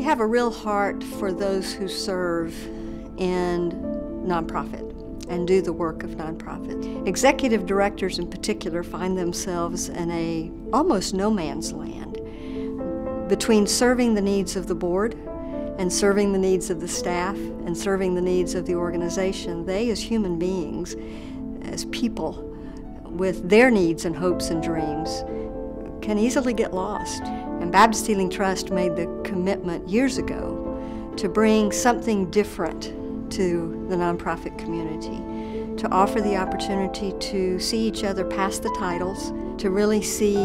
have a real heart for those who serve in nonprofit and do the work of nonprofit. Executive directors in particular find themselves in a almost no man's land between serving the needs of the board and serving the needs of the staff and serving the needs of the organization. They, as human beings, as people with their needs and hopes and dreams, can easily get lost. And Baptist Healing Trust made the commitment years ago to bring something different to the nonprofit community, to offer the opportunity to see each other past the titles, to really see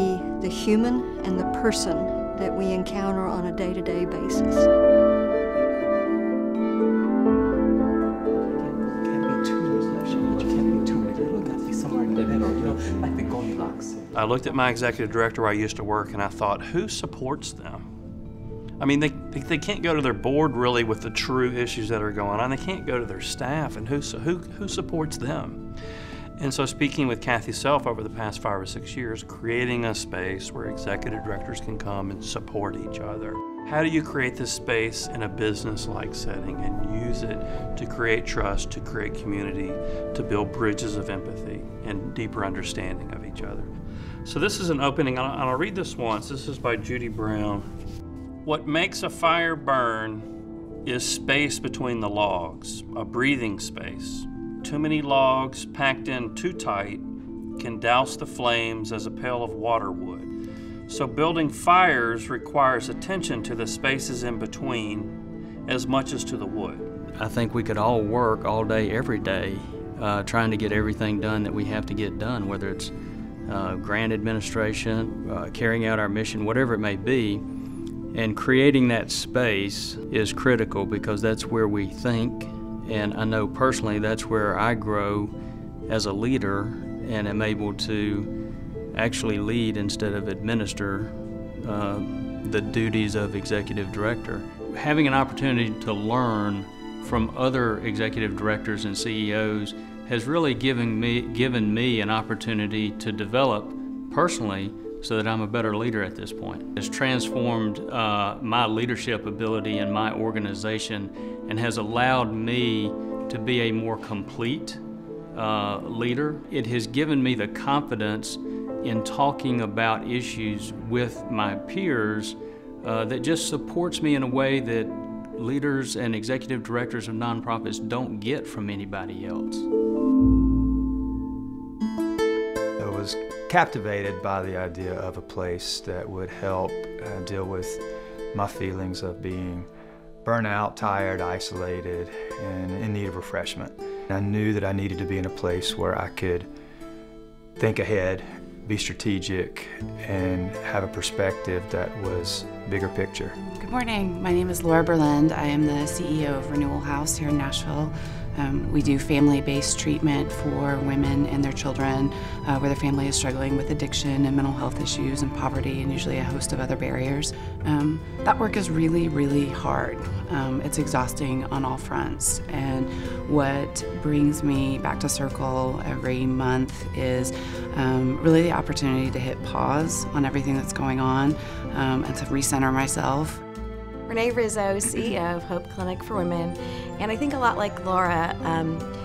the human and the person that we encounter on a day-to-day basis. I looked at my executive director where I used to work and I thought, who supports them? I mean, they can't go to their board really with the true issues that are going on. They can't go to their staff, and who supports them? And so speaking with Kathy Self over the past 5 or 6 years, creating a space where executive directors can come and support each other. How do you create this space in a business-like setting and use it to create trust, to create community, to build bridges of empathy and deeper understanding of each other? So this is an opening, and I'll read this once. This is by Judy Brown. What makes a fire burn is space between the logs, a breathing space. Too many logs packed in too tight can douse the flames as a pail of water would. So building fires requires attention to the spaces in between as much as to the wood. I think we could all work all day, every day, trying to get everything done that we have to get done, whether it's grant administration, carrying out our mission, whatever it may be. And creating that space is critical because that's where we think, and I know personally that's where I grow as a leader and am able to actually lead instead of administer the duties of executive director. Having an opportunity to learn from other executive directors and CEOs has really given me an opportunity to develop personally so that I'm a better leader at this point. It's transformed my leadership ability in my organization and has allowed me to be a more complete leader. It has given me the confidence in talking about issues with my peers that just supports me in a way that leaders and executive directors of nonprofits don't get from anybody else. I was captivated by the idea of a place that would help deal with my feelings of being burnt out, tired, isolated, and in need of refreshment. I knew that I needed to be in a place where I could think ahead, be strategic, and have a perspective that was bigger picture. Good morning. My name is Laura Berland. I am the CEO of Renewal House here in Nashville. We do family-based treatment for women and their children where their family is struggling with addiction and mental health issues and poverty and usually a host of other barriers. That work is really, really hard. It's exhausting on all fronts, and what brings me back to circle every month is really the opportunity to hit pause on everything that's going on and to recenter myself. Renee Rizzo, CEO of Hope Clinic for Women, and I think a lot like Laura,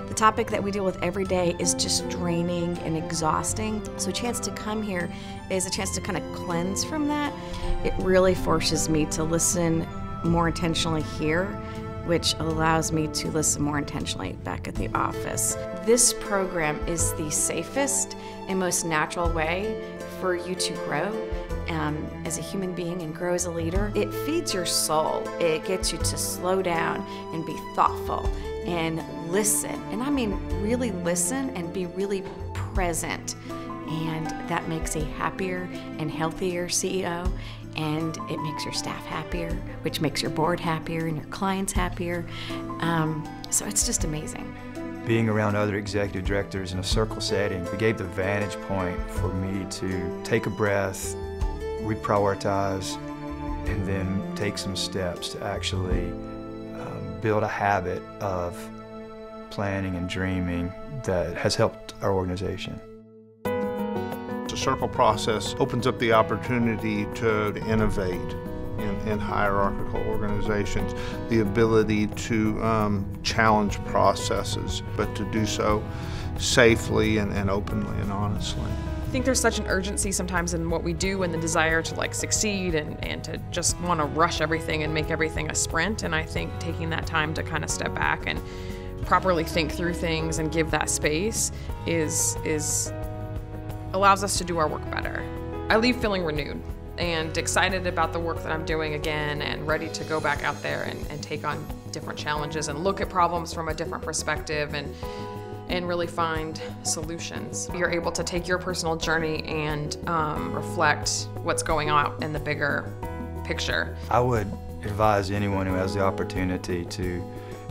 the topic that we deal with every day is just draining and exhausting. So a chance to come here is a chance to kind of cleanse from that. It really forces me to listen more intentionally here, which allows me to listen more intentionally back at the office. This program is the safest and most natural way for you to grow as a human being and grow as a leader. It feeds your soul. It gets you to slow down and be thoughtful and listen. And I mean really listen and be really present. And that makes a happier and healthier CEO, and it makes your staff happier, which makes your board happier and your clients happier. So it's just amazing. Being around other executive directors in a circle setting, it gave the vantage point for me to take a breath, reprioritize, and then take some steps to actually build a habit of planning and dreaming that has helped our organization. The circle process opens up the opportunity to innovate in hierarchical organizations, the ability to challenge processes, but to do so safely and openly and honestly. I think there's such an urgency sometimes in what we do and the desire to like succeed and to just want to rush everything and make everything a sprint. And I think taking that time to kind of step back and properly think through things and give that space allows us to do our work better. I leave feeling renewed and excited about the work that I'm doing again and ready to go back out there and take on different challenges and look at problems from a different perspective and really find solutions. You're able to take your personal journey and reflect what's going on in the bigger picture. I would advise anyone who has the opportunity to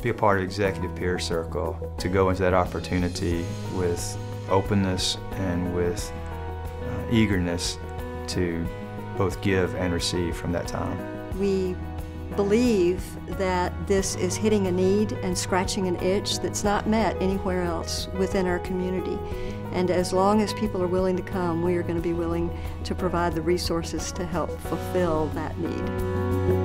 be a part of Executive Peer Circle to go into that opportunity with openness and with eagerness to both give and receive from that time. We believe that this is hitting a need and scratching an itch that's not met anywhere else within our community. And as long as people are willing to come, we are going to be willing to provide the resources to help fulfill that need.